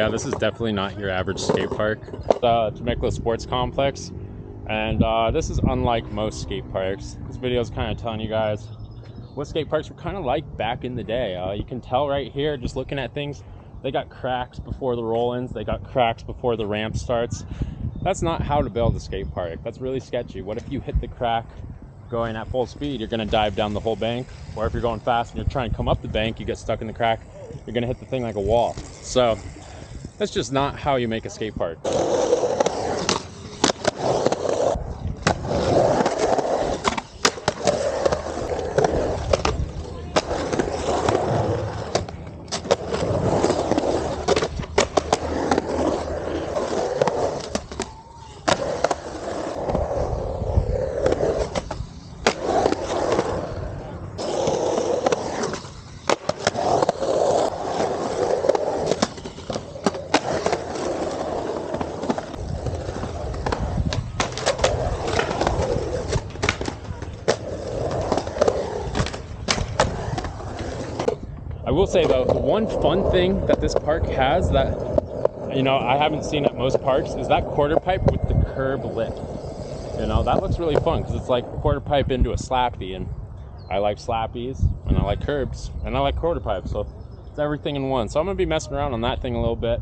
yeah, this is definitely not your average skate park. The Temecula Sports Complex, and this is unlike most skate parks. This video is kind of telling you guys what skate parks were kind of like back in the day. You can tell right here, just looking at things, they got cracks before the roll-ins, they got cracks before the ramp starts. That's not how to build a skate park. That's really sketchy. What if you hit the crack going at full speed? You're gonna dive down the whole bank. Or if you're going fast and you're trying to come up the bank, you get stuck in the crack, you're gonna hit the thing like a wall. So that's just not how you make a skate park. I will say though, the one fun thing that this park has that, you know, I haven't seen at most parks is that quarter pipe with the curb lip. You know, that looks really fun because it's like quarter pipe into a slappy, and I like slappies and I like curbs and I like quarter pipe, so it's everything in one. So I'm gonna be messing around on that thing a little bit.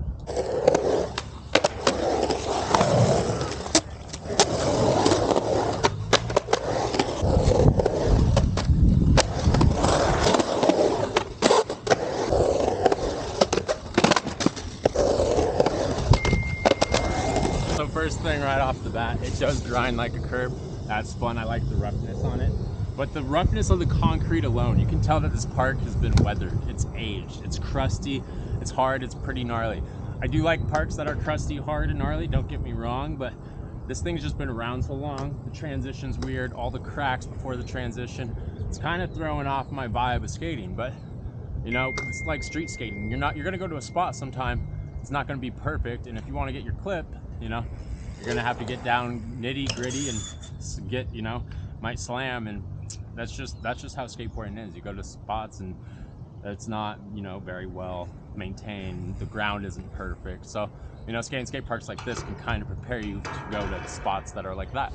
First thing right off the bat, it does grind like a curb. That's fun. I like the roughness on it. But the roughness of the concrete alone, you can tell that this park has been weathered. It's aged, it's crusty, it's hard, it's pretty gnarly. I do like parks that are crusty, hard, and gnarly, don't get me wrong, but this thing's just been around so long. The transition's weird, all the cracks before the transition. It's kind of throwing off my vibe of skating, but you know, it's like street skating. You're gonna go to a spot sometime, it's not gonna be perfect, and if you wanna get your clip, you know, you're gonna have to get down nitty gritty and get, you know, might slam, and that's just how skateboarding is. You go to spots and it's not, you know, very well maintained. The ground isn't perfect. So, you know, skating skate parks like this can kind of prepare you to go to spots that are like that.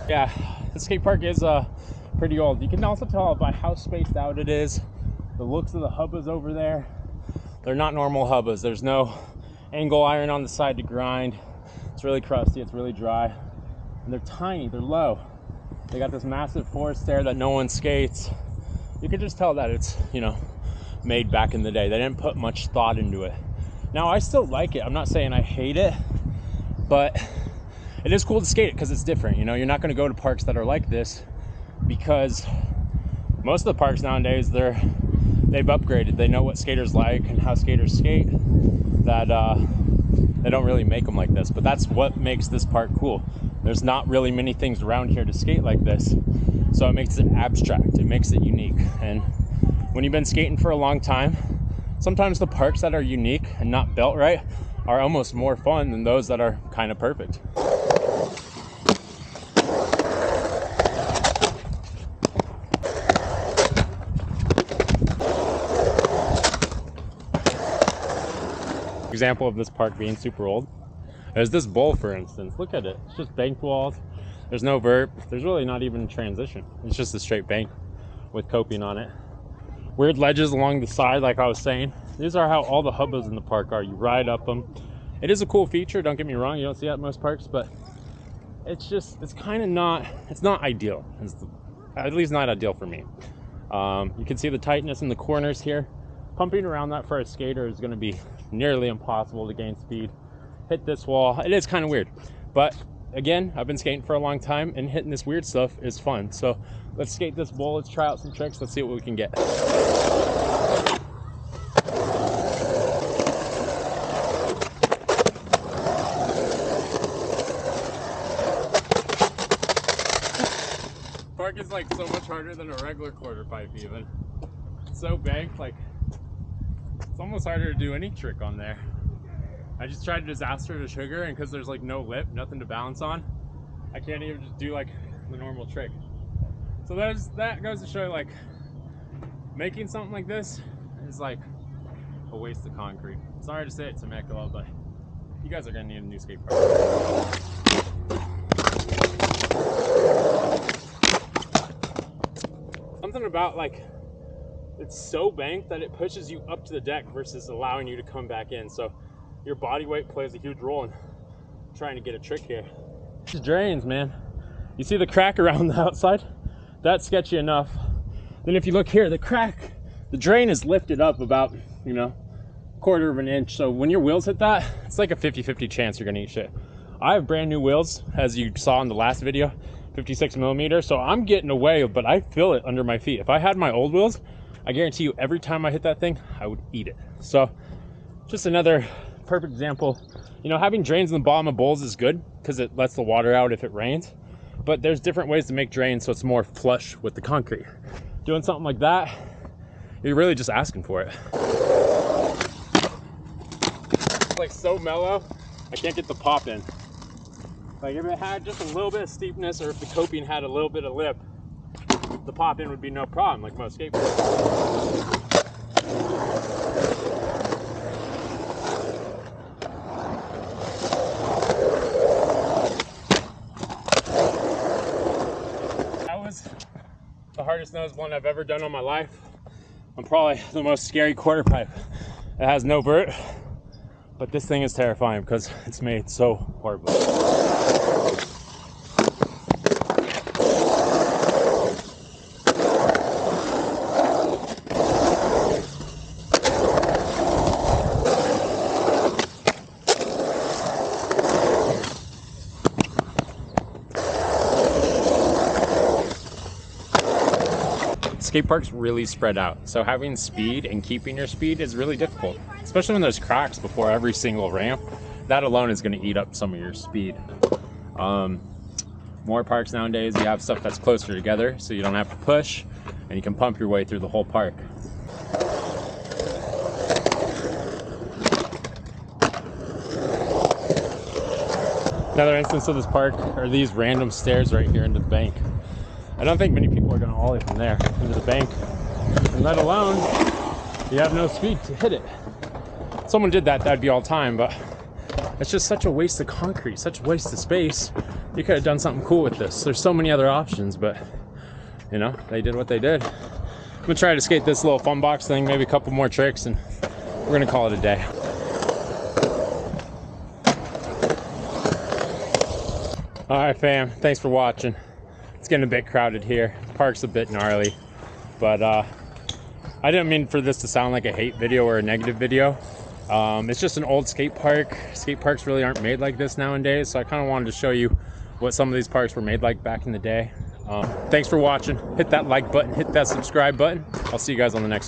Yeah, the skate park is pretty old. You can also tell by how spaced out it is. The looks of the hubbas over there, they're not normal hubbas. There's no angle iron on the side to grind. It's really crusty, it's really dry. And they're tiny, they're low. They got this massive force there that no one skates. You can just tell that it's, you know, made back in the day. They didn't put much thought into it. Now, I still like it. I'm not saying I hate it, but it is cool to skate it because it's different. You know, you're not going to go to parks that are like this because most of the parks nowadays, they've upgraded. They know what skaters like and how skaters skate, that they don't really make them like this. But that's what makes this park cool. There's not really many things around here to skate like this, so it makes it abstract. It makes it unique. And when you've been skating for a long time, sometimes the parks that are unique and not built right are almost more fun than those that are kind of perfect. Example of this park being super old, there's this bowl, for instance. Look at it. It's just bank walls. There's no vert. There's really not even transition. It's just a straight bank with coping on it. Weird ledges along the side, like I was saying. These are how all the hubbas in the park are. You ride up them. It is a cool feature, don't get me wrong. You don't see that at most parks, but it's kind of not, it's not ideal. At least not ideal for me. You can see the tightness in the corners here. Pumping around that for a skater is going to be nearly impossible to gain speed. Hit this wall, it is kind of weird, but again, I've been skating for a long time, and hitting this weird stuff is fun. So let's skate this bowl, let's try out some tricks, let's see what we can get. park is like so much harder than a regular quarter pipe even. It's so banked, like it's almost harder to do any trick on there. I just tried disaster to sugar, and because there's like no lip, nothing to balance on, I can't even just do like the normal trick. So that goes to show, like, making something like this is like a waste of concrete. Sorry to say it, Temecula, but you guys are gonna need a new skate park. Something about, like, it's so banked that it pushes you up to the deck versus allowing you to come back in. So your body weight plays a huge role in trying to get a trick here. These drains, man. You see the crack around the outside? That's sketchy enough. Then if you look here, the drain is lifted up about, you know, 1/4 of an inch. So when your wheels hit that, it's like a 50-50 chance you're gonna eat shit. I have brand new wheels, as you saw in the last video, 56 millimeter. So I'm getting away, but I feel it under my feet. If I had my old wheels, I guarantee you every time I hit that thing, I would eat it. So just another perfect example. You know, having drains in the bottom of bowls is good because it lets the water out if it rains. But there's different ways to make drains so it's more flush with the concrete. Doing something like that, you're really just asking for it. It's like so mellow, I can't get the pop in. Like if it had just a little bit of steepness, or if the coping had a little bit of lip, the pop in would be no problem, like most skateboards. The hardest nose blunt I've ever done on my life. I'm probably the most scary quarter pipe. It has no vert, but this thing is terrifying because it's made so horribly. Skate parks really spread out, so having speed and keeping your speed is really difficult, especially when there's cracks before every single ramp. That alone is going to eat up some of your speed. More parks nowadays, you have stuff that's closer together, so you don't have to push, and you can pump your way through the whole park. Another instance of this park are these random stairs right here into the bank. I don't think many people are going to ollie from there into the bank, and let alone you have no speed to hit it. If someone did that, that'd be all time, but it's just such a waste of concrete, such a waste of space. You could have done something cool with this. There's so many other options, but you know, they did what they did. I'm gonna try to skate this little fun box thing, maybe a couple more tricks, and we're gonna call it a day. All right, fam, thanks for watching. It's getting a bit crowded here. The park's a bit gnarly, but I didn't mean for this to sound like a hate video or a negative video. It's just an old skate park. Skate parks really aren't made like this nowadays, so I kind of wanted to show you what some of these parks were made like back in the day. Thanks for watching. Hit that like button, hit that subscribe button. I'll see you guys on the next one.